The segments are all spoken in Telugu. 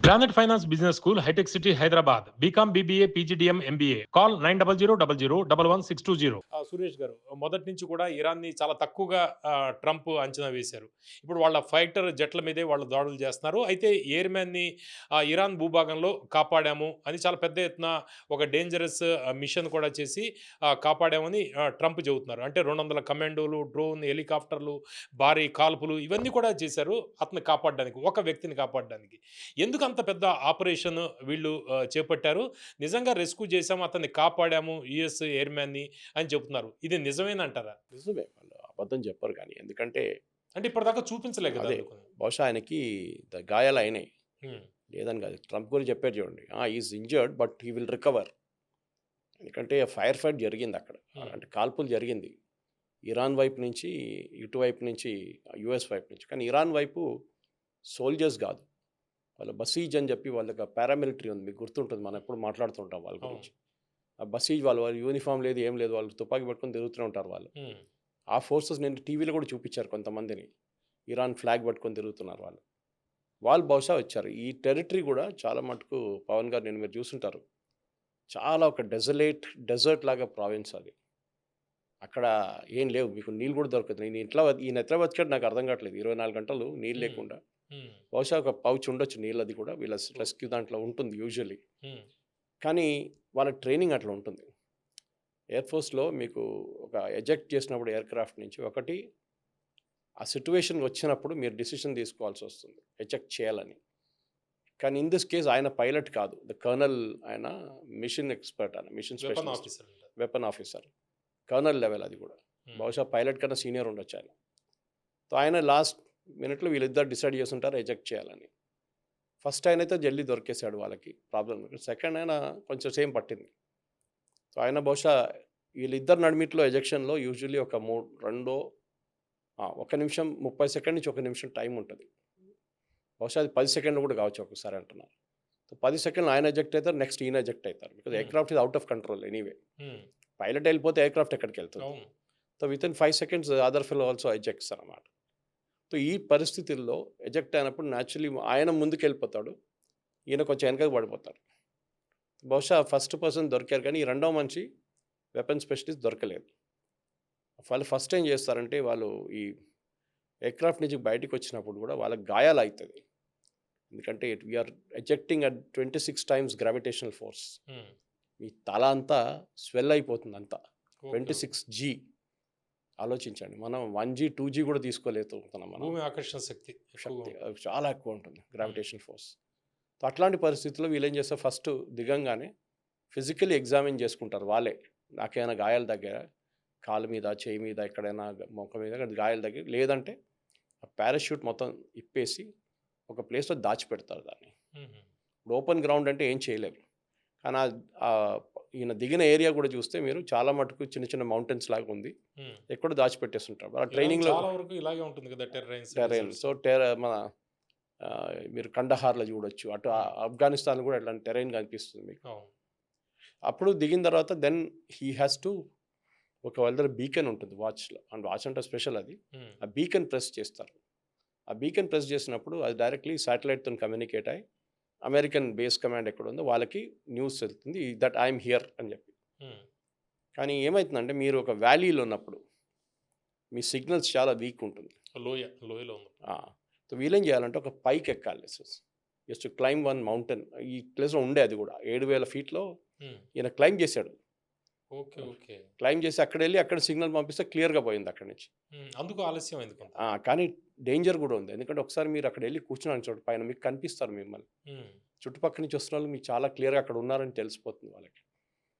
Granite Finance Business School, High-Tech City, Hyderabad. BCom, BBA, PGDM, MBA. Call 9000 Suresh గారు మొదటి నుంచి కూడా ఇరాన్ని చాలా తక్కువగా ట్రంప్ అంచనా వేశారు. ఇప్పుడు వాళ్ళ ఫైటర్ జెట్ల మీదే వాళ్ళు దాడులు చేస్తున్నారు. అయితే ఎయిర్‌మ్యాన్‌ని ఇరాన్ భూభాగంలో కాపాడాము అని చాలా పెద్ద ఎత్తున ఒక డేంజరస్ మిషన్ కూడా చేసి కాపాడామని ట్రంప్ చెబుతున్నారు. అంటే 200 కమాండోలు, డ్రోన్, హెలికాప్టర్లు, భారీ కాల్పులు ఇవన్నీ కూడా చేశారు అతన్ని కాపాడడానికి. ఒక వ్యక్తిని కాపాడడానికి. ఎందుకు అంత పెద్ద ఆపరేషన్ వీళ్ళు చేపట్టారు? నిజంగా రెస్క్యూ చేసాము, అతన్ని కాపాడాము యూఎస్ ఎయిర్‌మ్యాన్‌ని అని చెప్తున్నారు. ఇది నిజమేనంటారా? నిజమే. వాళ్ళు అబద్ధం చెప్పరు కానీ. ఎందుకంటే అంటే ఇప్పటిదాకా చూపించలే కదా! అదే అందుకని. బహుశా ఆయనకి గాయాలయినాయి. హ్మ్. లేదని కాదు. ట్రంప్ కూడా చెప్పారు చూడండి. Is injured but he will recover. ఎందుకంటే ఫైర్ ఫైట్ జరిగిందక్కడ. అంటే కాల్పులు జరిగింది. ఇరాన్ వైపు నుంచి, ఇటువైపు నుంచి, యూఎస్ వైపు నుంచి. కానీ ఇరాన్ వైపు సోల్జర్స్ కాదు. వాళ్ళ బసీజ్ అని చెప్పి వాళ్ళకి పారామిలిటరీ ఉంది. మీకు గుర్తుంటుంది. మనం ఎప్పుడు మాట్లాడుతుంటాం వాళ్ళ గురించి. ఆ బసీజ్ వాళ్ళ యూనిఫామ్ లేదు, ఏం లేదు. వాళ్ళు తుపాకీ పట్టుకొని తిరుగుతూనే ఉంటారు వాళ్ళు. ఆ ఫోర్సెస్ నేను టీవీలో కూడా చూపించారు కొంతమందిని. ఇరాన్ ఫ్లాగ్ పట్టుకొని తిరుగుతున్నారు వాళ్ళు. వాళ్ళు బహుశా వచ్చారు. ఈ టెరిటరీ కూడా చాలా మటుకు పవన్ గారు మీరు చూసుంటారు. చాలా ఒక డెజర్ట్ లాగా ప్రావిన్స్ అది. అక్కడ ఏం లేవు. మీకు నీళ్ళు కూడా దొరకదు. ఈయన ఎట్లా బతికాడు నాకు అర్థం కావట్లేదు. 24 గంటలు నీళ్ళు లేకుండా. బహుశా ఒక పౌచ్ ఉండొచ్చు నీళ్ళది కూడా. వీళ్ళ రెస్క్యూ దాంట్లో ఉంటుంది యూజువల్లీ. కానీ వాళ్ళ ట్రైనింగ్ అట్లా ఉంటుంది. ఎయిర్ ఫోర్స్‌లో మీకు ఒక ఎజెక్ట్ చేసినప్పుడు ఎయిర్‌క్రాఫ్ట్ నుంచి ఒకటి ఆ సిట్యుయేషన్ వచ్చినప్పుడు మీరు డెసిషన్ తీసుకోవాల్సి వస్తుంది. ఎజెక్ట్ చేయాలని. కానీ ఇన్ దిస్ కేస్ ఆయన పైలట్ కాదు. కర్నల్ ఆయన మిషన్ ఎక్స్‌పర్ట్ ఆయన. Mission specialist. Weapon officer. Colonel level అది కూడా. బహుశా పైలట్ కన్నా సీనియర్ ఉండొచ్చు ఆయన. సో ఆయన లాస్ట్ మినిట్‌లో వీళ్ళిద్దరు డిసైడ్ చేసుంటారు ఎజెక్ట్ చేయాలని. ఫస్ట్ ఆయనైతే జల్దీ దొరికేసాడు వాళ్ళకి ప్రాబ్లమ్. సెకండ్ ఆయన కొంచెం సేమ్ పట్టింది. సో ఆయన బహుశా వీళ్ళిద్దరు నడిమిట్లో ఎజెక్షన్‌లో యూజువల్లీ ఒక 1 నిమిషం 30 సెకండ్ నుంచి 1 నిమిషం టైం ఉంటుంది. బహుశా అది 10 సెకండ్లు కూడా కావచ్చు ఒక్కసారి అంటున్నారు. సో 10 సెకండ్లు ఆయన ఎజెక్ట్ అవుతారు. నెక్స్ట్ ఈయన ఎజెక్ట్ అవుతారు. Because aircraft is out of control anyway. Pilot వెళ్ళిపోతే ఎయిర్‌క్రాఫ్ట్ ఎక్కడికి వెళ్తుంది. So within 5 seconds other fellow also ejects అన్నమాట. సో ఈ పరిస్థితుల్లో ఎజెక్ట్ అయినప్పుడు న్యాచురల్లీ ఆయన ముందుకు వెళ్ళిపోతాడు. ఈయన కొంచెం వెనకకు పడిపోతాడు. బహుశా ఫస్ట్ పర్సన్ దొరికారు కానీ ఈ రెండవ మనిషి వెపన్ స్పెషలిస్ట్ దొరకలేదు. వాళ్ళు ఫస్ట్ ఏం చేస్తారంటే వాళ్ళు ఈ ఎయిర్‌క్రాఫ్ట్ నుంచి బయటకు వచ్చినప్పుడు కూడా వాళ్ళకి గాయాలు అవుతుంది. ఎందుకంటే we're ejecting at 26 times gravitational force. మీ తల అంతా స్వెల్ అయిపోతుంది అంతా. 26G ఆలోచించండి. మనం 1G 2G కూడా తీసుకోలేకపోతున్నాం మనం. భూమి ఆకర్షణ శక్తి చాలా ఎక్కువ ఉంటుంది గ్రావిటేషనల్ ఫోర్స్. సో అట్లాంటి పరిస్థితుల్లో వీళ్ళు ఏం చేస్తారు, ఫస్ట్ దిగంగానే ఫిజికల్లీ ఎగ్జామిన్ చేసుకుంటారు వాళ్ళే. నాకేమైనా గాయాల దగ్గర కాలు మీద, చేయి మీద, ఎక్కడైనా మొక్క మీద గాయాల దగ్గర లేదంటే ఆ పారాషూట్ మొత్తం ఇప్పేసి ఒక ప్లేస్లో దాచిపెడతారు దాన్ని. ఓపెన్ గ్రౌండ్ అంటే ఏం చేయలేరు. కానీ ఈయన దిగిన ఏరియా కూడా చూస్తే మీరు చాలా మటుకు చిన్న చిన్న మౌంటైన్స్ లాగా ఉంది. ఎక్కడ దాచిపెట్టేస్తుంటారు. ఆ ట్రైనింగ్లో ఇలాగే ఉంటుంది కదా టెరైన్. సో మన మీరు కండహార్లో చూడొచ్చు. అటు ఆఫ్ఘనిస్తాన్ కూడా ఇట్లాంటి టెరైన్ కనిపిస్తుంది మీకు. అప్పుడు దిగిన తర్వాత దెన్ హీ హ్యాస్ టు ఒక వాళ్ళ దగ్గర బీకన్ ఉంటుంది వాచ్లో. అండ్ వాచ్ అంటే స్పెషల్ అది. ఆ బీకన్ ప్రెస్ చేస్తారు. ఆ బీకన్ ప్రెస్ చేసినప్పుడు అది డైరెక్ట్లీ శాటిలైట్తో కమ్యూనికేట్ అయ్యి అమెరికన్ బేస్ కమాండ్ ఎక్కడ ఉందో వాళ్ళకి న్యూస్ వెళ్తుంది దట్ ఐఎమ్ హియర్ అని చెప్పి. కానీ ఏమవుతుందంటే మీరు ఒక వ్యాలీలో ఉన్నప్పుడు మీ సిగ్నల్స్ చాలా వీక్ ఉంటుంది. లోయలో సో వీళ్ళేం చేయాలంటే ఒక పైకి ఎక్కాలి. Just claim one mountain. ఈ ప్లేస్లో ఉండే అది కూడా 7,000 ఫీట్లో ఈయన క్లైమ్ చేశాడు. క్లైమ్ చేసి అక్కడ వెళ్ళి అక్కడ సిగ్నల్ పంపిస్తే క్లియర్గా పోయింది అక్కడి నుంచి. అందుకు ఆలస్యం ఎందుకు? కానీ డేంజర్ కూడా ఉంది. ఎందుకంటే ఒకసారి మీరు అక్కడ వెళ్ళి కూర్చున్నాను చోటు పైన మీకు కనిపిస్తారు మిమ్మల్ని. చుట్టుపక్కల నుంచి వస్తున్న వాళ్ళు మీకు చాలా క్లియర్గా అక్కడ ఉన్నారని తెలిసిపోతుంది వాళ్ళకి.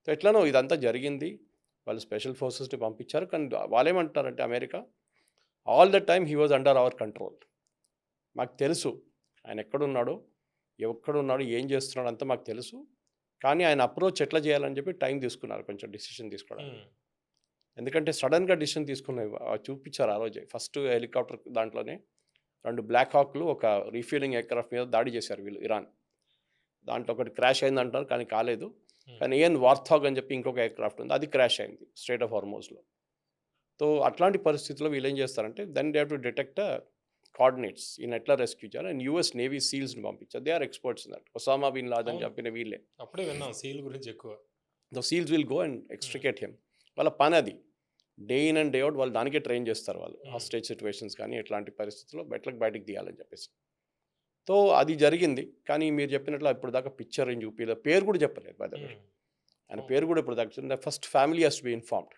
సో ఎట్లానో ఇదంతా జరిగింది. వాళ్ళు స్పెషల్ ఫోర్సెస్ని పంపించారు. కానీ వాళ్ళు ఏమంటారంటే America all the time he was under our control. మాకు తెలుసు ఆయన ఎక్కడున్నాడు, ఏం చేస్తున్నాడు అంతా మాకు తెలుసు. కానీ ఆయన అప్రోచ్ ఎట్లా చేయాలని చెప్పి టైం తీసుకున్నారు కొంచెం డిసిషన్ తీసుకోవడానికి. ఎందుకంటే సడన్గా డిసిషన్ తీసుకున్నాయి చూపించారు ఆ రోజే. ఫస్ట్ హెలికాప్టర్ దాంట్లోనే 2 బ్లాక్ హాక్లు ఒక రీఫ్యూలింగ్ ఎయిర్క్రాఫ్ట్ మీద దాడి చేశారు వీళ్ళు ఇరాన్. దాంట్లో ఒకటి క్రాష్ అయింది అంటారు కానీ కాలేదు. కానీ వార్థాగ్ అని చెప్పి ఇంకొక ఎయిర్క్రాఫ్ట్ ఉంది, అది క్రాష్ అయింది స్ట్రైట్ ఆఫ్ హార్మోజ్లో. సో అట్లాంటి పరిస్థితుల్లో వీళ్ళు ఏం చేస్తారంటే then they have to detect coordinates ఈయన ఎట్లా రెస్క్యూ చేయాలి అండ్ యూఎస్ నేవీ సీల్స్ని పంపించారు. They are experts in that. Osama bin Laden అవును. చెప్పిన వీళ్ళే. అప్పుడే విన్నాం సీల్ గురించి ఎక్కువ. The seals will go and extricate him. వాళ్ళ పని అది. Day in and day out వాళ్ళు దానికే ట్రైన్ చేస్తారు వాళ్ళు. హాస్టేజ్ సిచ్యువేషన్స్ కానీ ఎట్లాంటి పరిస్థితుల్లో ఎట్లా బయటకు తీయాలని చెప్పేసి. సో అది జరిగింది. కానీ మీరు చెప్పినట్లు ఇప్పుడు దాకా పిక్చర్ ఏం చూపించలేదు, పేరు కూడా చెప్పలేదు. బై ద వే ఆయన పేరు కూడా ఇప్పుడు దాకా first family has to be informed.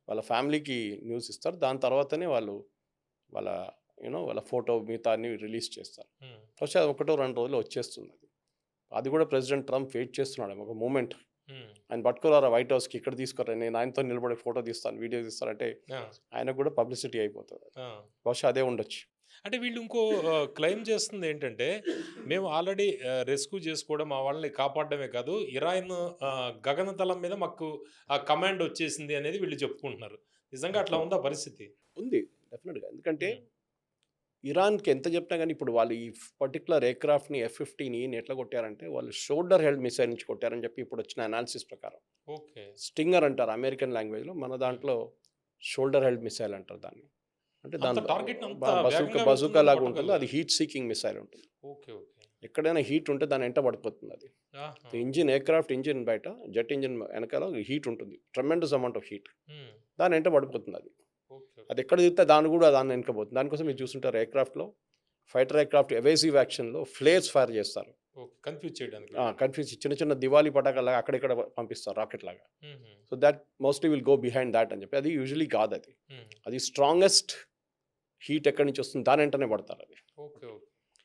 వాళ్ళ ఫ్యామిలీకి న్యూస్ ఇస్తారు. దాని తర్వాతనే వాళ్ళు వాళ్ళ వాళ్ళ ఫోటో మిగతా అన్ని రిలీజ్ చేస్తారు. ఫస్ట్ అది 1-2 రోజులు వచ్చేస్తుంది. అది కూడా ప్రెసిడెంట్ ట్రంప్ వెయిట్ చేస్తున్నాడు ఒక మూమెంట్. ఆయన పట్టుకోరారా వైట్ హౌస్కి, ఇక్కడ తీసుకురా, నేను ఆయనతో నిలబడి ఫోటో తీస్తాను, వీడియో తీస్తానంటే ఆయనకు కూడా పబ్లిసిటీ అయిపోతుంది. బహుశా అదే ఉండొచ్చు. అంటే వీళ్ళు ఇంకో క్లెయిమ్ చేస్తుంది ఏంటంటే, మేము ఆల్రెడీ రెస్క్యూ చేసుకోవడం, మా వాళ్ళని కాపాడడమే కాదు, ఇరాన్ గగనతలం మీద మాకు ఆ కమాండ్ వచ్చేసింది అనేది వీళ్ళు చెప్పుకుంటున్నారు. నిజంగా అట్లా ఉందా పరిస్థితి? ఉంది డెఫినెట్గా. ఎందుకంటే ఇరాన్కి ఎంత చెప్పినా కానీ ఇప్పుడు వాళ్ళు ఈ పర్టికులర్ ఎయిర్క్రాఫ్ట్ని F-15 ఎట్లా కొట్టారంటే వాళ్ళు షోల్డర్ హెల్డ్ మిసైల్ నుంచి కొట్టారని చెప్పి ఇప్పుడు వచ్చిన అనాలిసిస్ ప్రకారం. ఓకే. స్టింగర్ అంటారు అమెరికన్ లాంగ్వేజ్లో, మన దాంట్లో షోల్డర్ హెల్డ్ మిసైల్ అంటారు దాన్ని. అంటే దాని బజూకా లాగా ఉంటుంది, అది హీట్ సీకింగ్ మిసైల్ ఉంటుంది. Okay okay. ఎక్కడైనా హీట్ ఉంటే దాని వెంట పడిపోతుంది అది. ఇంజిన్, ఎయిర్క్రాఫ్ట్ ఇంజిన్ బయట జెట్ ఇంజిన్ వెనకాల హీట్ ఉంటుంది, ట్రెమెండస్ అమౌంట్ ఆఫ్ హీట్, దాని వెంట పడిపోతుంది అది. అది ఎక్కడ తిరిగితే దాన్ని కూడా దాన్ని వెనకపోతుంది. దానికోసం మీరు చూస్తుంటారు ఎయిర్క్రాఫ్ట్లో, ఫైటర్ ఎయిర్క్రాఫ్ట్ ఎవేసివ్ యాక్షన్లో ఫ్లేర్స్ ఫైర్ చేస్తారు కన్ఫ్యూజ్ చేయడానికి. కన్ఫ్యూజ్ చిన్న చిన్న దివాళీ పటాకాలాగా అక్కడిక్కడ పంపిస్తారు రాకెట్ లాగా. So that mostly will go behind that అని చెప్పి. అది యూజువలీ కాదు, అది స్ట్రాంగెస్ట్ హీట్ ఎక్కడి నుంచి వస్తుంది దాని వెంటనే పడతారు అది.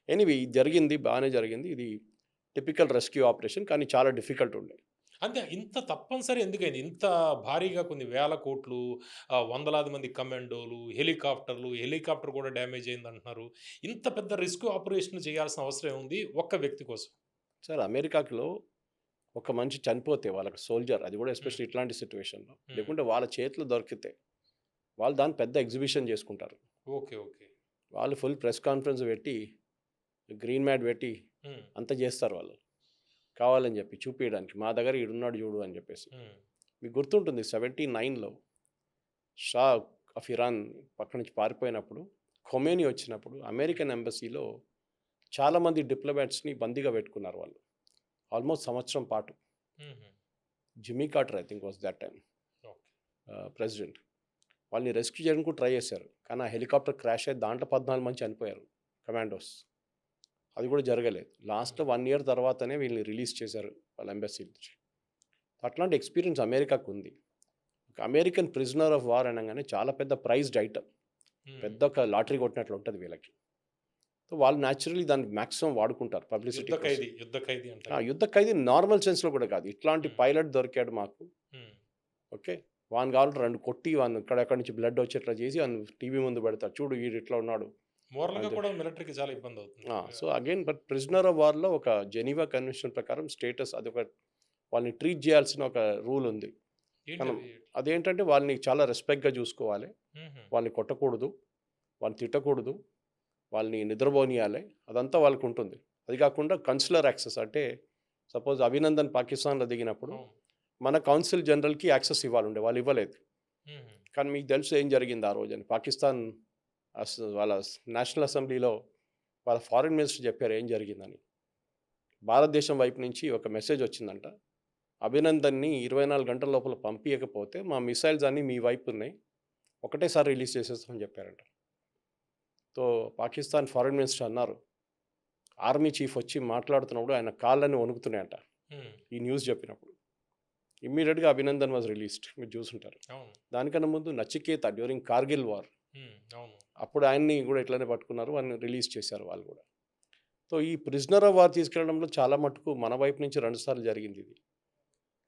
ఎనీవే జరిగింది, బాగానే జరిగింది. ఇది టిపికల్ రెస్క్యూ ఆపరేషన్, కానీ చాలా డిఫికల్ట్ ఉండే. అంటే ఇంత తప్పనిసరి ఎందుకైంది? ఇంత భారీగా కొన్ని వేల కోట్లు, వందలాది మంది కమాండోలు, హెలికాప్టర్లు, హెలికాప్టర్ కూడా డ్యామేజ్ అయింది అంటున్నారు. ఇంత పెద్ద రెస్క్యూ ఆపరేషన్ చేయాల్సిన అవసరం ఉంది ఒక్క వ్యక్తి కోసం? సార్ అమెరికాలో ఒక మనిషి చనిపోతే వాళ్ళకి సోల్జర్, అది కూడా ఎస్పెషల్లీ ఇట్లాంటి సిచ్యువేషన్లో, లేకుంటే వాళ్ళ చేతిలో దొరికితే వాళ్ళు దాన్ని పెద్ద ఎగ్జిబిషన్ చేసుకుంటారు. Okay okay. వాళ్ళు ఫుల్ ప్రెస్ కాన్ఫరెన్స్ పెట్టి, గ్రీన్ మ్యాట్ పెట్టి అంతా చేస్తారు వాళ్ళు, కావాలని చెప్పి చూపించడానికి, మా దగ్గర ఈడున్నాడు చూడు అని చెప్పేసి. మీకు గుర్తుంటుంది 79లో షా ఆఫ్ ఇరాన్ పక్క నుంచి పారిపోయినప్పుడు, ఖొమేనీ వచ్చినప్పుడు అమెరికన్ ఎంబసీలో చాలామంది డిప్లొమాట్స్ని బందీగా పెట్టుకున్నారు వాళ్ళు, ఆల్మోస్ట్ సంవత్సరం పాటు. Jimmy Carter I think was that time president. వాళ్ళని రెస్క్యూ చేయడానికి ట్రై చేశారు, కానీ ఆ హెలికాప్టర్ క్రాష్ అయ్యి దాంట్లో 14 మంది చనిపోయారు కమాండోస్. అది కూడా జరగలేదు. లాస్ట్లో 1 year తర్వాతనే వీళ్ళని రిలీజ్ చేశారు వాళ్ళ ఎంబసీ నుంచి. అట్లాంటి ఎక్స్పీరియన్స్ అమెరికాకు ఉంది. ఒక అమెరికన్ ప్రిజనర్ ఆఫ్ వార్ అనగానే చాలా పెద్ద ప్రైజ్డ్ ఐటమ్, పెద్ద ఒక లాటరీ కొట్టినట్లు ఉంటుంది వీళ్ళకి. సో వాళ్ళు న్యాచురలీ దాన్ని మ్యాక్సిమం వాడుకుంటారు పబ్లిసిటీ. యుద్ధ ఖైదీ నార్మల్ సెన్స్లో కూడా కాదు, ఇట్లాంటి పైలట్ దొరికాడు మాకు, ఓకే వాని కావాలంటే 2 కొట్టి వాడిని ఇక్కడెక్కడి నుంచి బ్లడ్ వచ్చేట్లా చేసి వాడిని టీవీ ముందు పెడతారు, చూడు వీడు ఇట్లా ఉన్నాడు. మిలిటరీకి చాలా ఇబ్బంది అవుతుంది. So again but prisoner of వార్లో ఒక జెనీవా కన్వెన్షన్ ప్రకారం స్టేటస్, అది ఒక వాళ్ళని ట్రీట్ చేయాల్సిన ఒక రూల్ ఉంది. అదేంటంటే వాళ్ళని చాలా రెస్పెక్ట్గా చూసుకోవాలి, వాళ్ళని కొట్టకూడదు, వాళ్ళని తిట్టకూడదు, వాళ్ళని నిద్రపోనియాలి, అదంతా వాళ్ళకు ఉంటుంది. అది కాకుండా కన్సులర్ యాక్సెస్, అంటే సపోజ్ అభినందన్ పాకిస్తాన్లో దిగినప్పుడు మన కౌన్సిల్ జనరల్కి యాక్సెస్ ఇవ్వాలండే, వాళ్ళు ఇవ్వలేదు. కానీ మీకు తెలుసు ఏం జరిగింది ఆ రోజు అని. పాకిస్తాన్ వాళ్ళ నేషనల్ అసెంబ్లీలో వాళ్ళ ఫారిన్ మినిస్టర్ చెప్పారు ఏం జరిగిందని. భారతదేశం వైపు నుంచి ఒక మెసేజ్ వచ్చిందంట, అభినందన్ని 24 గంటల లోపల పంపించకపోతే మా మిసైల్స్ అన్నీ మీ వైపు ఉన్నాయి, ఒకటేసారి రిలీజ్ చేసేస్తామని చెప్పారంట. సో పాకిస్తాన్ ఫారిన్ మినిస్టర్ అన్నారు, ఆర్మీ చీఫ్ వచ్చి మాట్లాడుతున్నప్పుడు ఆయన కాళ్ళని వణుకుతున్నాయంట ఈ న్యూస్ చెప్పినప్పుడు. ఇమ్మీడియట్గా అభినందన్ వాజ్ రిలీజ్డ్, మీరు చూసుంటారు. దానికన్నా ముందు నచికేత డ్యూరింగ్ కార్గిల్ వార్, అప్పుడు ఆయన్ని కూడా ఇట్లానే పట్టుకున్నారు, వాళ్ళని రిలీజ్ చేశారు వాళ్ళు కూడా. సో ఈ ప్రిజనర్ ఆఫ్ వార్ తీసుకెళ్లడంలో చాలా మటుకు మన వైపు నుంచి 2 సార్లు జరిగింది ఇది.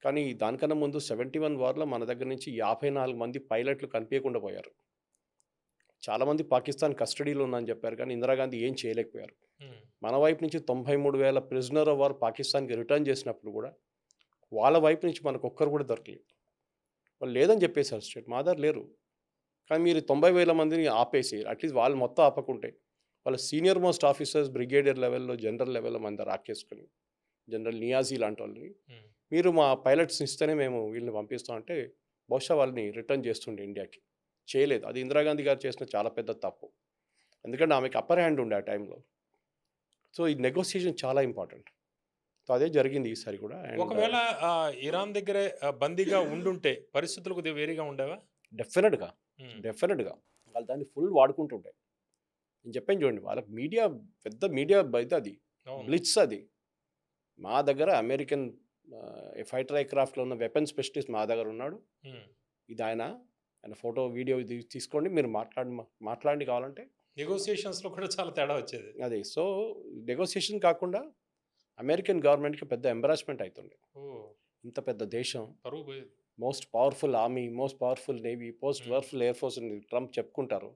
కానీ దానికన్నా ముందు 71 వార్లో మన దగ్గర నుంచి 54 మంది పైలట్లు కనిపించకుండా పోయారు. చాలామంది పాకిస్తాన్ కస్టడీలో ఉందని చెప్పారు, కానీ ఇందిరాగాంధీ ఏం చేయలేకపోయారు. మన వైపు నుంచి 93,000 ప్రిజనర్ ఆఫ్ వార్ పాకిస్తాన్కి రిటర్న్ చేసినప్పుడు కూడా వాళ్ళ వైపు నుంచి మనకు ఒక్కరు కూడా దొరకలేదు. వాళ్ళు లేదని చెప్పేశారు స్టేట్, మా దగ్గర లేరు. కానీ మీరు 90,000 మందిని ఆపేసి, అట్లీస్ట్ వాళ్ళు మొత్తం ఆపకుంటే వాళ్ళ సీనియర్ మోస్ట్ ఆఫీసర్స్, బ్రిగేడియర్ లెవెల్లో, జనరల్ లెవెల్లో మన దగ్గర ఆకేసుకుని, జనరల్ నియాజీ లాంటి వాళ్ళని, మీరు మా పైలట్స్ని ఇస్తేనే మేము వీళ్ళని పంపిస్తామంటే బహుశా వాళ్ళని రిటర్న్ చేస్తుండే ఇండియాకి. చేయలేదు. అది ఇందిరాగాంధీ గారు చేసిన చాలా పెద్ద తప్పు. ఎందుకంటే ఆమెకి అప్పర్ హ్యాండ్ ఉండే ఆ టైంలో. సో ఈ నెగోసియేషన్ చాలా ఇంపార్టెంట్. సో అదే జరిగింది ఈసారి కూడా. అండ్ ఒకవేళ ఇరాన్ దగ్గరే బందీగా ఉండుంటే పరిస్థితులు కొద్దిగా వేరేగా ఉండేవా? డెఫినెట్గా హ్మ్. డెఫినెట్గా వాళ్ళు దాన్ని ఫుల్ వాడుకుంటుండే. నేను చెప్పాను చూడండి, వాళ్ళకి మీడియా పెద్ద మీడియా అయితే అది అవును. బ్లిట్స్ అది. మా దగ్గర అమెరికన్ ఫైటర్ ఎయిర్క్రాఫ్ట్లో ఉన్న వెపన్ స్పెషలిస్ట్ మా దగ్గర ఉన్నాడు. హ్మ్. ఇది ఆయన ఫోటో వీడియో ఇది తీసుకోండి, మీరు మాట్లాడండి కావాలంటే. నెగోసియేషన్స్‌లో కూడా చాలా తేడా వచ్చేది. అది సో నెగోసియేషన్ కాకుండా అమెరికన్ గవర్నమెంట్కి పెద్ద ఎంబరాస్మెంట్ అవుతుంది. ఓహ్! ఇంత పెద్ద దేశం, పరువు పోయేది. Most powerful army, most powerful navy, most హ్మ్. పవర్ఫుల్ ఎయిర్ ఫోర్స్ అని ట్రంప్ చెప్పుకుంటారు.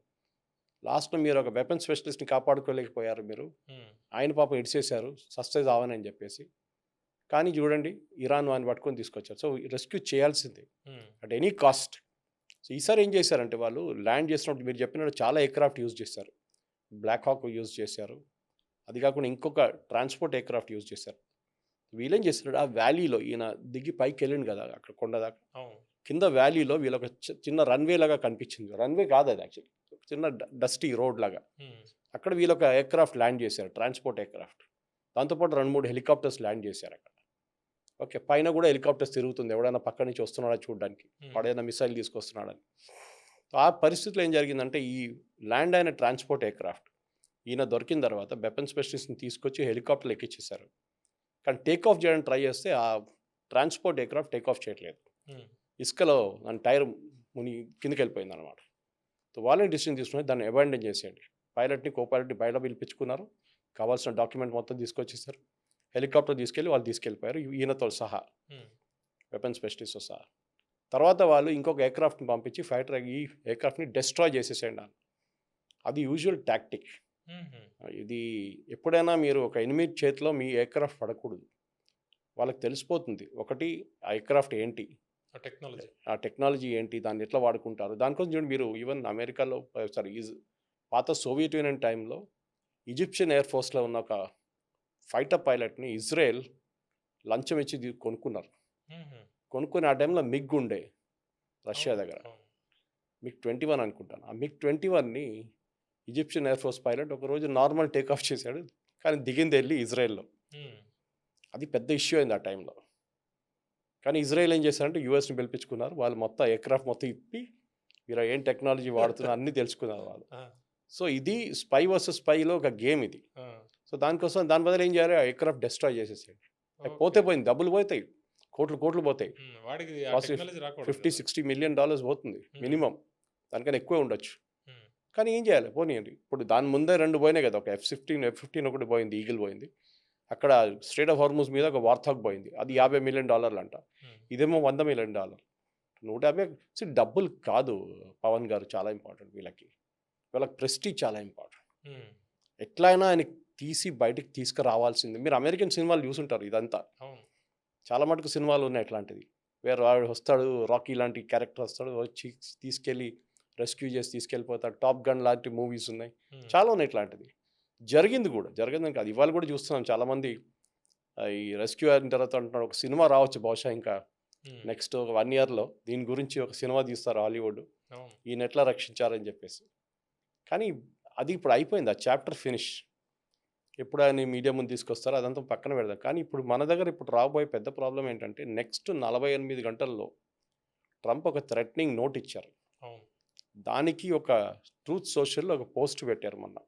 లాస్ట్‌లో మీరు ఒక వెపన్ స్పెషలిస్ట్‌ని కాపాడుకోలేకపోయారు మీరు. హ్మ్. ఆయన పాపం ఇడిసేశారు సస్టైజ్ అవ్వనని చెప్పేసి. కానీ చూడండి, ఇరాన్ వాడిని పట్టుకొని తీసుకొచ్చారు. సో రెస్క్యూ చేయాల్సిందే హ్మ్. At any cost. సో ఈసారి ఏం చేశారంటే వాళ్ళు ల్యాండ్ చేసినప్పుడు మీరు చెప్పినట్టు చాలా ఎయిర్క్రాఫ్ట్ యూజ్ చేశారు. బ్లాక్ హాక్ యూజ్ చేశారు. అది కాకుండా ఇంకొక ట్రాన్స్పోర్ట్ ఎయిర్క్రాఫ్ట్ యూజ్ చేశారు. వీళ్ళేం చేస్తున్నాడు, ఆ వ్యాలీలో ఈయన దిగి పైకి వెళ్ళిండు కదా అక్కడ కొండ దాకా. అవును. కింద వ్యాలీలో వీళ్ళొక చిన్న రన్వే లాగా కనిపించింది. రన్వే కాదు అది యాక్చువల్లీ. చిన్న డస్టీ రోడ్ లాగా. హ్మ్. అక్కడ వీళ్ళొక ఎయిర్క్రాఫ్ట్ ల్యాండ్ చేశారు, ట్రాన్స్పోర్ట్ ఎయిర్క్రాఫ్ట్. దాంతోపాటు 2, 3 హెలికాప్టర్స్ ల్యాండ్ చేశారు అక్కడ. ఓకే. పైన కూడా హెలికాప్టర్స్ తిరుగుతుంది. ఎవడైనా పక్క నుంచి వస్తున్నాడా చూడడానికి. హ్మ్. వాడేదైనా మిసైల్ తీసుకొస్తున్నాడని. ఆ పరిస్థితిలో ఏం జరిగిందంటే ఈ ల్యాండ్ అయిన ట్రాన్స్పోర్ట్ ఎయిర్క్రాఫ్ట్ ఈయన దొరికిన తర్వాత వెపన్ స్పెషలిస్ట్‌ని తీసుకొచ్చి హెలికాప్టర్‌లో ఎక్కించేశారు. కానీ టేక్ ఆఫ్ చేయడానికి ట్రై చేస్తే ఆ ట్రాన్స్పోర్ట్ ఎయిర్క్రాఫ్ట్ టేక్ ఆఫ్ చేయట్లేదు. హ్మ్. ఇసుకలో దాని టైర్ మునిగి కిందకెళ్ళిపోయిందనమాట. సో వాళ్ళే డిసిషన్ తీసుకొని దాన్ని అబాండన్ చేసేయండి. పైలట్‌ని, కో పైలట్‌ని బయట పిలిపించుకున్నారు. కావాల్సిన డాక్యుమెంట్ మొత్తం తీసుకొచ్చేసారు. హెలికాప్టర్ తీసుకెళ్ళి వాళ్ళు తీసుకెళ్ళిపోయారు ఈయనతో సహా, హ్మ్. వెపన్ స్పెషలిస్ట్‌తో సహా. తర్వాత వాళ్ళు ఇంకొక ఎయిర్క్రాఫ్ట్‌ని పంపించి ఈ ఎయిర్క్రాఫ్ట్‌ని డెస్ట్రాయ్ చేసేసేయండి అన్నారు. అది యూజువల్ టాక్టిక్. హుహు. ఇది ఎప్పుడైనా మీరు ఒక ఎనిమీ చేతిలో మీ ఎయిర్క్రాఫ్ట్ పడకూడదు. వాళ్ళకి తెలిసిపోతుంది. ఒకటి ఆ ఎయిర్క్రాఫ్ట్ ఏంటి? ఆ టెక్నాలజీ. ఆ టెక్నాలజీ ఏంటి? దాన్ని ఎట్లా వాడుకుంటారు? దానికోసం చూడండి మీరు ఈవెన్ అమెరికాలో సారీ పాత సోవియట్ యూనియన్ టైంలో ఈజిప్షియన్ ఎయిర్ ఫోర్స్‌లో ఉన్న ఒక ఫైటర్ పైలట్‌ని ఇజ్రాయెల్ లంచం ఇచ్చి కొనుక్కున్నారు. హుహు. కొనుక్కొని ఆ టైంలో మిగ్ ఉండే రష్యా అవును. దగ్గర. అవును. మిగ్ 21 అనుకుంటాను. ఆ మిగ్ 21ని ఈజిప్షియన్ ఎయిర్ ఫోర్స్ పైలట్ ఒకరోజు నార్మల్ టేక్ ఆఫ్ చేశాడు. కానీ దిగిందెళ్ళి ఇజ్రాయెల్‌లో. హ్మ్. అది పెద్ద ఇష్యూ అయింది ఆ టైంలో. కానీ ఇజ్రాయెల్ ఏం చేశారంటే యూఎస్‌ని పిలిపించుకున్నారు. వాళ్ళు మొత్తం ఎయిర్‌క్రాఫ్ట్ మొత్తం ఇప్పి మీరు ఏం టెక్నాలజీ వాడుతున్నారు అన్నీ తెలుసుకున్నారు వాళ్ళు. ఆ! సో ఇది స్పై వర్సెస్ స్పైలో ఒక గేమ్ ఇది. ఆ! సో దాని బదులు ఏం చేయాలి, ఆ ఎయిర్‌క్రాఫ్ట్ డెస్ట్రాయ్ చేసేసేయండి. అవి పోతే ఓకే. పోయింది. డబ్బులు పోతాయి. కోట్లు కోట్లు పోతాయి. హ్మ్. వాడికి ఆ లాస్ టెక్నాలజీ రాకూడదు 50, కదా! $60 మిలియన్ పోతుంది హ్మ్. మినిమమ్. దానికన్నా ఎక్కువే ఉండొచ్చు. హ్మ్. కానీ ఏం చేయాలి, పోనీయండి. ఇప్పుడు దాని ముందే 2 పోయినాయి కదా! ఒక F-15 ఒకటి పోయింది. ఈగిల్ పోయింది. అక్కడ స్ట్రెయిట్ ఆఫ్ హార్ముజ్ మీద ఒక వార్థాగ్ పోయింది. అది హ్మ్. $50 మిలియన్ అంట. హ్మ్. ఇదేమో $100 మిలియన్. 150 డబ్బులు కాదు పవన్ గారు చాలా ఇంపార్టెంట్ వీళ్ళకి. వీళ్ళకి ప్రెస్టీజ్ చాలా ఇంపార్టెంట్. హ్మ్. ఎట్లా అయినా ఆయనకి తీసి బయటికి తీసుకురావాల్సిందే. మీరు అమెరికన్ సినిమాలు చూసుంటారు ఇదంతా. అవును. చాలా మటుకు సినిమాలు ఉన్నాయి అట్లాంటిది. వేరే వాడు వస్తాడు, రాకీ లాంటి క్యారెక్టర్ వస్తాడు, వచ్చి తీసుకెళ్ళి రెస్క్యూ చేసి తీసుకెళ్ళిపోతాడు. టాప్ గన్ లాంటి మూవీస్ ఉన్నాయి. హ్మ్. చాలా ఉన్నాయి ఇట్లాంటిది. జరిగింది కూడా. జరగదని కాదు. ఇవాళ కూడా చూస్తున్నాం చాలామంది ఈ రెస్క్యూ అయిన తర్వాత అంటున్నారు ఒక సినిమా రావచ్చు బహుశా ఇంకా హ్మ్. నెక్స్ట్ ఒక 1 ఇయర్‌లో దీని గురించి ఒక సినిమా తీస్తారు హాలీవుడ్. అవును. ఈయనెట్లా రక్షించారని చెప్పేసి. కానీ అది ఇప్పుడు అయిపోయింది. ఆ చాప్టర్ ఫినిష్. ఎప్పుడు ఆయన మీడియా ముందు తీసుకొస్తారో అదంతా పక్కన పెడదాం. కానీ ఇప్పుడు మన దగ్గర ఇప్పుడు రాబోయే పెద్ద ప్రాబ్లమ్ ఏంటంటే నెక్స్ట్ 48 గంటల్లో ట్రంప్ ఒక థ్రెటనింగ్ నోట్ ఇచ్చారు. అవును. దానికి ఒక ట్రూత్ సోషల్‌లో ఒక పోస్ట్ పెట్టారు మొన్న.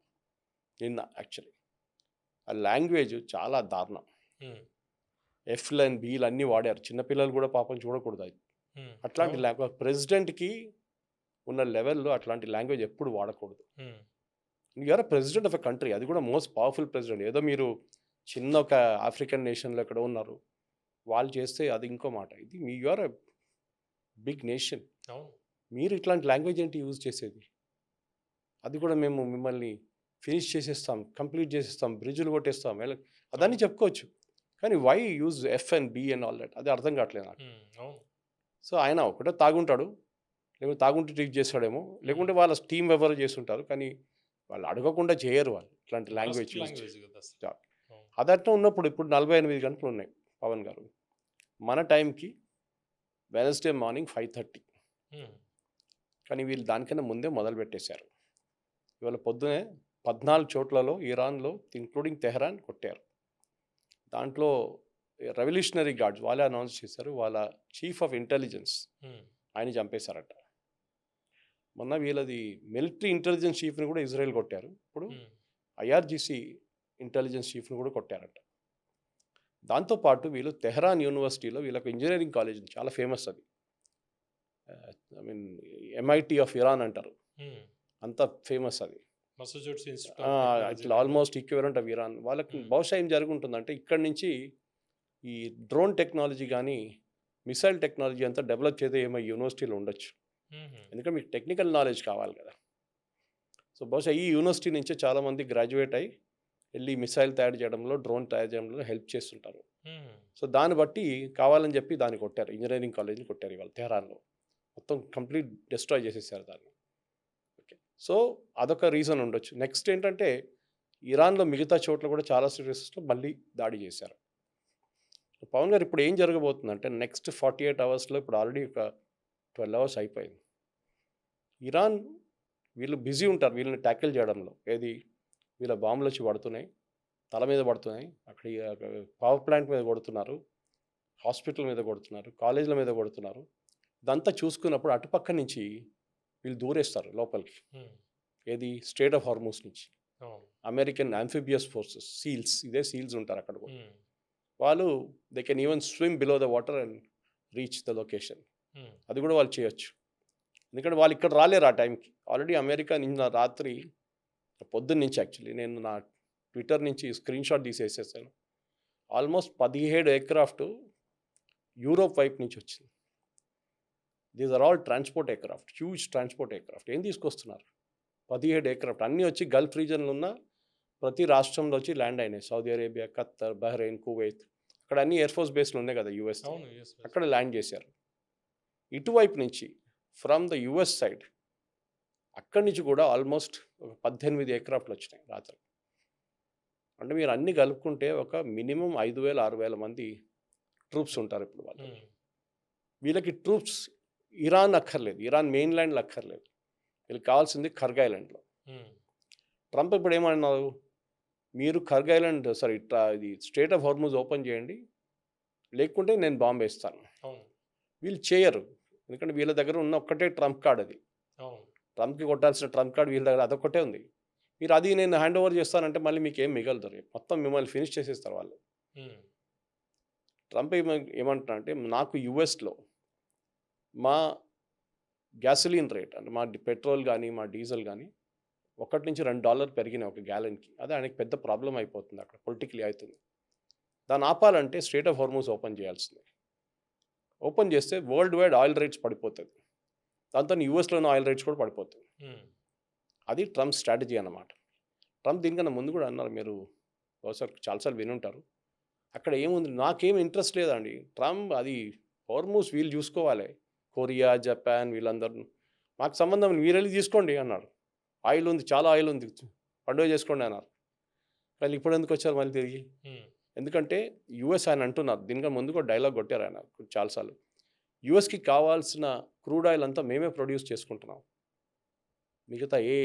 నిన్న యాక్చువల్లీ. ఆ లాంగ్వేజ్ చాలా దారుణం. హ్మ్. ఎఫ్‌లని, బీలు అన్నీ వాడారు. చిన్న పిల్లలు కూడా పాపం చూడకూడదు అది. హ్మ్. అట్లాంటి అవును. ప్రెసిడెంట్‌కి ఉన్న లెవెల్‌లో అట్లాంటి లాంగ్వేజ్ ఎప్పుడు వాడకూడదు. Hmm. You are a president of a country. అది కూడా మోస్ట్ పవర్‌ఫుల్ ప్రెసిడెంట్. ఏదో మీరు చిన్న ఒక ఆఫ్రికన్ నేషన్‌లో ఎక్కడో ఉన్నారు. వాళ్ళు చేస్తే అది ఇంకో మాట. ఇది you are a big nation. అవును. మీరు ఇట్లాంటి లాంగ్వేజ్ ఏంటి యూజ్ చేసేది? అది కూడా మేము మిమ్మల్ని ఫినిష్ చేసేస్తాం, కంప్లీట్ చేసేస్తాం, బ్రిడ్జ్‌లు కొట్టేస్తాం. అదన్నీ అవును. చెప్పుకోవచ్చు. కానీ why use F and B and all that అది అర్థం కావట్లేదు నాకు. హ్మ్. అవును. సో ఆయన ఒకటో తాగుంటాడు. లేకపోతే తాగుంటూ ట్రీట్ చేస్తాడేమో. హ్మ్. లేకుంటే వాళ్ళ టీమ్ ఎవరో చేసుంటారు. కానీ వాళ్ళు అడగకుండా చేయరు వాళ్ళు. ఇట్లాంటి లాంగ్వేజ్ వరస్ట్ యూజ్ లాంగ్వేజ్ చేసి. కదా అసలు. యాహ్! అవును. అదట్లా ఉన్నప్పుడు ఇప్పుడు 48 గంటలు ఉన్నాయి పవన్ గారు. మన టైంకి వెడ్నెస్‌డే మార్నింగ్ 5:30. హ్మ్. కానీ వీళ్ళు దానికన్నా ముందే మొదలుపెట్టేశారు. ఇవాళ పొద్దునే 14 చోట్లలో ఇరాన్లో ఇంక్లూడింగ్ తెహరాన్ కొట్టారు. దాంట్లో రెవల్యూషనరీ గార్డ్స్ వాళ్ళే అనౌన్స్ చేశారు. వాళ్ళ చీఫ్ ఆఫ్ ఇంటెలిజెన్స్ హ్మ్. ఆయన చంపేశారట. మొన్న వీళ్ళది మిలిటరీ ఇంటెలిజెన్స్ చీఫ్ని కూడా ఇజ్రాయెల్ కొట్టారు. ఇప్పుడు హ్మ్. ఐఆర్జీసీ ఇంటెలిజెన్స్ చీఫ్ని కూడా కొట్టారట. దాంతోపాటు వీళ్ళు తెహరాన్ యూనివర్సిటీలో వీళ్ళకి ఇంజనీరింగ్ కాలేజ్ ఉంది, చాలా ఫేమస్ అది. I mean MIT of Iran అంటారు, హ్మ్. అంత ఫేమస్ అది. మసాచుసెట్స్ ఇన్స్టిట్యూట్ ఆఫ్ టెక్నాలజీ ఇట్లా ఆల్మోస్ట్ ఈక్వివలెంట్ ఆఫ్ ఇరాన్. వాళ్ళకి బహుశా ఏం జరుగుంటుందంటే ఇక్కడి నుంచి ఈ డ్రోన్ టెక్నాలజీ కానీ మిసైల్ టెక్నాలజీ అంతా డెవలప్ చేసే ఏమో యూనివర్సిటీలో ఉండొచ్చు. ఎందుకంటే మీకు టెక్నికల్ నాలెడ్జ్ కావాలి కదా. సో బహుశా ఈ యూనివర్సిటీ నుంచే చాలామంది గ్రాడ్యుయేట్ అయ్యి వెళ్ళి మిసైల్ తయారు చేయడంలో, డ్రోన్ తయారు చేయడంలో హెల్ప్ చేస్తుంటారు. సో దాన్ని బట్టి కావాలని చెప్పి దాన్ని కొట్టారు, ఇంజనీరింగ్ కాలేజ్ని కొట్టారు ఇవాళ తెహరాన్లో. మొత్తం కంప్లీట్ డిస్ట్రాయ్ చేసేసారు దాన్ని. ఓకే, సో అదొక రీజన్ ఉండొచ్చు. నెక్స్ట్ ఏంటంటే ఇరాన్లో మిగతా చోట్ల కూడా చాలా సిటీస్లో మళ్ళీ దాడి చేశారు. పవన్ గారు ఇప్పుడు ఏం జరగబోతుందంటే నెక్స్ట్ 48 అవర్స్లో ఇప్పుడు ఆల్రెడీ ఒక 12 అవర్స్ అయిపోయింది. ఇరాన్ వీళ్ళు బిజీ ఉంటారు వీళ్ళని ట్యాకిల్ చేయడంలో. ఏది వీళ్ళ బాంబులు వచ్చి పడుతున్నాయి, తల మీద పడుతున్నాయి, అక్కడ పవర్ ప్లాంట్ మీద కొడుతున్నారు, హాస్పిటల్ మీద కొడుతున్నారు, కాలేజీల మీద కొడుతున్నారు. ఇదంతా చూసుకున్నప్పుడు అటుపక్క నుంచి వీళ్ళు దూరేస్తారు లోపలికి. ఏది స్ట్రేట్ ఆఫ్ హార్మూస్ నుంచి. అమెరికన్ ఆంఫిబియస్ ఫోర్సెస్, సీల్స్, ఇదే సీల్స్ ఉంటారు అక్కడ కూడా. వాళ్ళు they can even swim below the water and reach the location. అది కూడా వాళ్ళు చేయొచ్చు, ఎందుకంటే వాళ్ళు ఇక్కడ రాలేరు ఆ టైంకి. ఆల్రెడీ అమెరికా నిన్న రాత్రి పొద్దున్న నుంచి యాక్చువల్లీ నేను నా ట్విట్టర్ నుంచి స్క్రీన్ షాట్ తీసేసేసాను. ఆల్మోస్ట్ 17 ఎయిర్క్రాఫ్ట్ యూరోప్ వైపు నుంచి వచ్చింది. These are all transport aircraft, huge transport aircraft. ఏం తీసుకొస్తున్నారు? 17 ఎయిర్క్రాఫ్ట్ అన్నీ వచ్చి గల్ఫ్ రీజన్లో ఉన్న ప్రతి రాష్ట్రంలో వచ్చి ల్యాండ్ అయినాయి. Saudi Arabia, Khattar, Bahrain, Kuwait, అక్కడ అన్ని ఎయిర్ ఫోర్స్ బేస్లు ఉన్నాయి కదా యుఎస్, అక్కడ ల్యాండ్ చేశారు. ఇటువైపు నుంచి ఫ్రమ్ ద యుఎస్ సైడ్ అక్కడి నుంచి కూడా ఆల్మోస్ట్ ఒక 18 ఎయిర్క్రాఫ్ట్లు వచ్చినాయి రాత్రి. అంటే మీరు అన్ని కలుపుకుంటే ఒక మినిమం 5,000-6,000 మంది ట్రూప్స్ ఉంటారు ఇప్పుడు వాళ్ళు. వీళ్ళకి ట్రూప్స్ ఇరాన్ అక్కర్లేదు, ఇరాన్ మెయిన్ ల్యాండ్లో అక్కర్లేదు, వీళ్ళకి కావాల్సింది ఖర్గ్ ఐలాండ్లో. ట్రంప్ ఇప్పుడు ఏమన్నారు, మీరు ఖర్గ్ ఐలాండ్ ఇది స్ట్రేట్ ఆఫ్ హార్మూజ్ ఓపెన్ చేయండి, లేకుంటే నేను బాంబు వేస్తాను. వీళ్ళు చేయరు, ఎందుకంటే వీళ్ళ దగ్గర ఉన్న ఒక్కటే ట్రంప్ కార్డ్ అది. ట్రంప్కి కొట్టాల్సిన ట్రంప్ కార్డ్ వీళ్ళ దగ్గర అదొక్కటే ఉంది. మీరు అది నేను హ్యాండ్ ఓవర్ చేస్తానంటే మళ్ళీ మీకు ఏం మిగలదు, మొత్తం మిమ్మల్ని ఫినిష్ చేసేస్తారు వాళ్ళు. ట్రంప్ ఏమంటున్నా అంటే నాకు యుఎస్లో మా గ్యాసోలిన్ రేట్ అంటే మా పెట్రోల్ కానీ మా డీజిల్ కానీ $1-2 పెరిగినాయి ఒక గ్యాలన్కి. అదే ఆయనకి పెద్ద ప్రాబ్లం అయిపోతుంది, అక్కడ పొలిటికలీ అవుతుంది. దాన్ని ఆపాలంటే స్ట్రేట్ ఆఫ్ హార్మూజ్ ఓపెన్ చేయాల్సిందే. ఓపెన్ చేస్తే వరల్డ్ వైడ్ ఆయిల్ రేట్స్ పడిపోతుంది, దాంతో యూఎస్లోని ఆయిల్ రేట్స్ కూడా పడిపోతుంది. అది ట్రంప్ స్ట్రాటజీ అన్నమాట. ట్రంప్ దీనికన్నా ముందు కూడా అన్నారు, మీరు బహుశా చాలాసార్లు వినుంటారు, అక్కడ ఏముంది నాకేం ఇంట్రెస్ట్ లేదండి, ట్రంప్ అది హార్మూజ్ వీళ్ళు చూసుకోవాలి, కొరియా, జపాన్ వీళ్ళందరూ మాకు సంబంధం, మీరు వెళ్ళి తీసుకోండి అన్నాడు. ఆయిల్ ఉంది, చాలా ఆయిల్ ఉంది, పండుగ చేసుకోండి అన్నారు. కానీ ఇప్పుడు ఎందుకు వచ్చారు మళ్ళీ తిరిగి? ఎందుకంటే యుఎస్ ఆయన అంటున్నారు, దీనికన్నా ముందు కూడా డైలాగ్ కొట్టారు ఆయన చాలాసార్లు, యుఎస్కి కావాల్సిన క్రూడ్ ఆయిల్ అంతా మేమే ప్రొడ్యూస్ చేసుకుంటున్నాం, మిగతా ఏ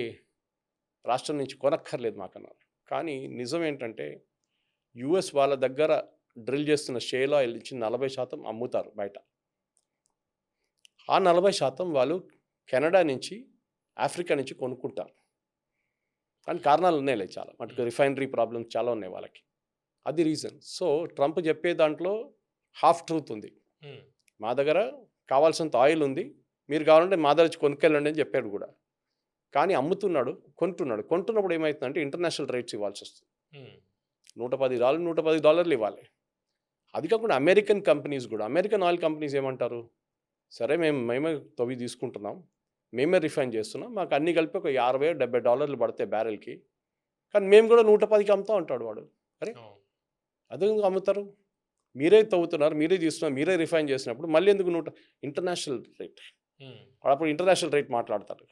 రాష్ట్రం నుంచి కొనక్కర్లేదు మాకన్నారు. కానీ నిజం ఏంటంటే యుఎస్ వాళ్ళ దగ్గర డ్రిల్ చేస్తున్న షేల్ ఆయిల్ నుంచి 40% అమ్ముతారు బయట. ఆ 40% వాళ్ళు కెనడా నుంచి, ఆఫ్రికా నుంచి కొనుక్కుంటారు. కానీ కారణాలు ఉన్నాయిలే చాలా మటుకు, రిఫైనరీ ప్రాబ్లమ్స్ చాలా ఉన్నాయి వాళ్ళకి, అది రీజన్. సో ట్రంప్ చెప్పే దాంట్లో హాఫ్ ట్రూత్ ఉంది, మా దగ్గర కావాల్సినంత ఆయిల్ ఉంది, మీరు కావాలంటే మా దగ్గర కొనుక్కెళ్ళండి అని చెప్పాడు కూడా. కానీ అమ్ముతున్నాడు, కొంటున్నప్పుడు ఏమవుతుందంటే ఇంటర్నేషనల్ రేట్స్ ఇవ్వాల్సి వస్తుంది. $110, $110 ఇవ్వాలి. అది కాకుండా అమెరికన్ కంపెనీస్ కూడా, అమెరికన్ ఆయిల్ కంపెనీస్ ఏమంటారు, సరే మేమే తవ్వి తీసుకుంటున్నాం, మేమే రిఫైన్ చేస్తున్నాం, మాకు అన్ని కలిపి ఒక $60-70 పడతాయి బ్యారెల్కి, కానీ మేము కూడా 110కి అమ్ముతాం అంటాడు వాడు. అరే అదే అమ్ముతారు, మీరే తవ్వుతున్నారు, మీరే తీస్తున్నారు, మీరే రిఫైన్ చేసినప్పుడు మళ్ళీ ఎందుకు ఇంటర్నేషనల్ రేట్, అప్పుడు ఇంటర్నేషనల్ రేట్ మాట్లాడతారు.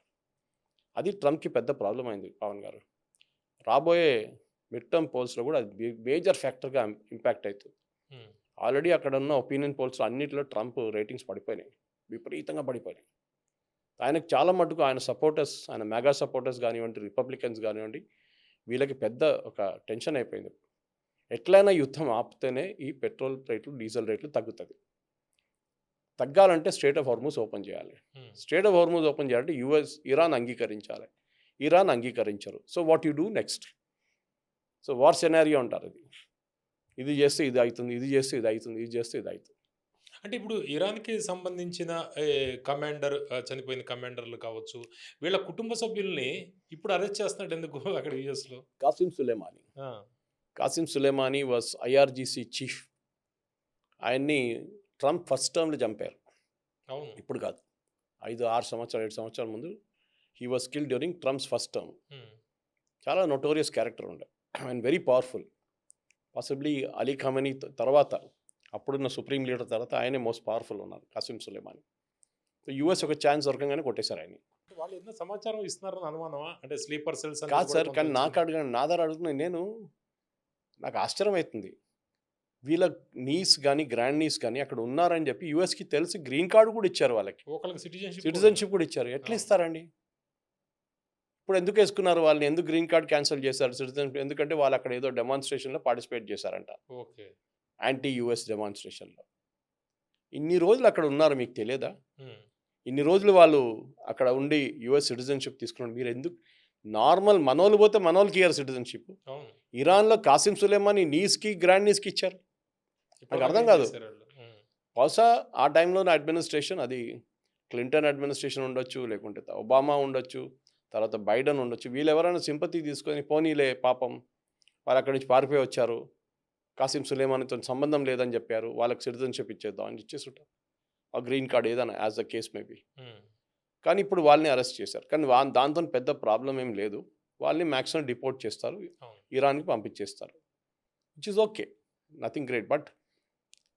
అది ట్రంప్కి పెద్ద ప్రాబ్లం అయింది పవన్ గారు. రాబోయే మిడ్ టర్మ్ పోల్స్లో కూడా అది మేజర్ ఫ్యాక్టర్గా ఇంపాక్ట్ అవుతుంది. ఆల్రెడీ అక్కడ ఉన్న ఒపీనియన్ పోల్స్ అన్నింటిలో ట్రంప్ రేటింగ్స్ పడిపోయినాయి, విపరీతంగా పడిపోయినాయి. ఆయనకు చాలా మటుకు ఆయన సపోర్టర్స్, ఆయన మెగా సపోర్టర్స్ కానివ్వండి, రిపబ్లికన్స్ కానివ్వండి, వీళ్ళకి పెద్ద ఒక టెన్షన్ అయిపోయింది. ఎట్లైనా యుద్ధం ఆపితేనే ఈ పెట్రోల్ రేట్లు, డీజిల్ రేట్లు తగ్గుతుంది. తగ్గాలంటే స్ట్రెయిట్ ఆఫ్ హార్మూజ్ ఓపెన్ చేయాలి. స్ట్రెయిట్ ఆఫ్ హార్మూజ్ ఓపెన్ చేయాలంటే ఇరాన్ అంగీకరించాలి. ఇరాన్ అంగీకరించరు. So what you do next? So war scenario అంటారు ఇది. ఇది చేస్తే ఇది అవుతుంది, ఇది చేస్తే ఇది అవుతుంది, ఇది చేస్తే ఇది అవుతుంది. అంటే ఇప్పుడు ఇరాన్‌కి సంబంధించిన కమాండర్ చనిపోయిన కమాండర్‌లు కావచ్చు, వీళ్ళ కుటుంబ సభ్యుల్ని ఇప్పుడు అరెస్ట్ చేస్తున్నాడు ఎందుకు అక్కడ యూఎస్‌లో? Qasem Soleimani. ఆ! Qasem Soleimani was IRGC chief. ఆయన్ని ట్రంప్ ఫస్ట్ టర్మ్‌లో చంపారు. అవును. ఇప్పుడు కాదు. 5, 6 సంవత్సరాలు, 7 సంవత్సరాల ముందు he was killed during Trump's first term. Hmm. చాలా నోటోరియస్ క్యారెక్టర్ ఉండే and very powerful. Possibly Ali Khamenei తర్వాత, అప్పుడున్న సుప్రీం లీడర్ తర్వాత ఆయనే మోస్ట్ పవర్ఫుల్ ఉన్నారు కాసిం సులేమానీ. సో యూఎస్ ఒక ఛాన్స్ దొరకంగానే కొట్టేశారు ఆయన. వాళ్ళు ఏదైనా సమాచారం ఇస్తున్నారని అనుమానమా? అంటే స్లీపర్ సెల్స్ కాదు సార్, కానీ నాకు అడగండి, నా దగ్గర అడుగుతున్నాను. నాకు ఆశ్చర్యం అవుతుంది. వీళ్ళ నీస్ కానీ గ్రాండ్ నీస్ కానీ అక్కడ ఉన్నారని చెప్పి యూఎస్కి తెలిసి గ్రీన్ కార్డు కూడా ఇచ్చారు వాళ్ళకి, ఒకళ్ళకి సిటిజన్షిప్ కూడా ఇచ్చారు. ఎట్లా ఇస్తారండి? ఇప్పుడు ఎందుకు వేసుకున్నారు వాళ్ళని? ఎందుకు గ్రీన్ కార్డ్ క్యాన్సిల్ చేశారు సిటిజన్షిప్? ఎందుకంటే వాళ్ళు అక్కడ ఏదో డెమాన్స్ట్రేషన్లో పార్టిసిపేట్ చేశారంట, ఓకే. యాంటీ యూఎస్ డెమాన్స్ట్రేషన్లో. ఇన్ని రోజులు అక్కడ ఉన్నారు, మీకు తెలియదా? ఇన్ని రోజులు వాళ్ళు అక్కడ ఉండి యూఎస్ సిటిజన్షిప్ తీసుకున్నారు. మీరు ఎందుకు? నార్మల్ మనోళ్ళు పోతే మనోళ్ళకి ఇయ్యారు సిటిజన్షిప్. అవును. ఇరాన్లో కాసిం సులేమానీ నీస్కి గ్రాండ్ నీస్కి ఇచ్చారు. నాకు అర్థం కాదు. బహుశా ఆ టైంలోనే అడ్మినిస్ట్రేషన్, అది క్లింటన్ అడ్మినిస్ట్రేషన్ ఉండొచ్చు, లేకుంటే ఒబామా ఉండొచ్చు, తర్వాత బైడెన్ ఉండొచ్చు. వీళ్ళు ఎవరైనా సింపతి తీసుకొని పోనీలే పాపం వాళ్ళు అక్కడి నుంచి పారిపోయి వచ్చారు, కాసిం సులేమానీతో సంబంధం లేదని చెప్పారు, వాళ్ళకి సిటిజన్షిప్ ఇచ్చేద్దాం అని ఇచ్చేసుంటారు, ఆ గ్రీన్ కార్డ్ ఏదైనా యాజ్ ద కేస్ మేబీ. కానీ ఇప్పుడు వాళ్ళని అరెస్ట్ చేశారు. కానీ దాంతో పెద్ద ప్రాబ్లం ఏం లేదు. వాళ్ళని మ్యాక్సిమం డిపోర్ట్ చేస్తారు, ఇరాన్కి పంపించేస్తారు, which is okay, nothing great. But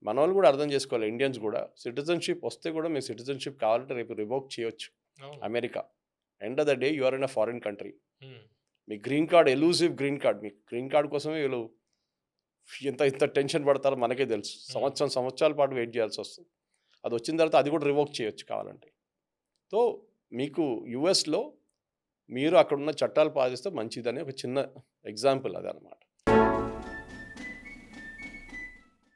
మన వాళ్ళు కూడా అర్థం చేసుకోవాలి, ఇండియన్స్ కూడా సిటిజన్షిప్ వస్తే కూడా మీకు సిటిజన్షిప్ కావాలంటే రేపు రివోక్ చేయొచ్చు America. End of the day you're in a foreign country. మీ green card elusive green card, మీ గ్రీన్ కార్డ్ కోసమే వీళ్ళు ఇంత టెన్షన్ పడతారో మనకే తెలుసు. సంవత్సరాల పాటు వెయిట్ చేయాల్సి వస్తుంది. అది వచ్చిన తర్వాత అది కూడా రివోక్ చేయొచ్చు కావాలంటే. సో మీకు యూఎస్లో మీరు అక్కడున్న చట్టాలు పాటిస్తే మంచిదని ఒక చిన్న ఎగ్జాంపుల్ అది అనమాట.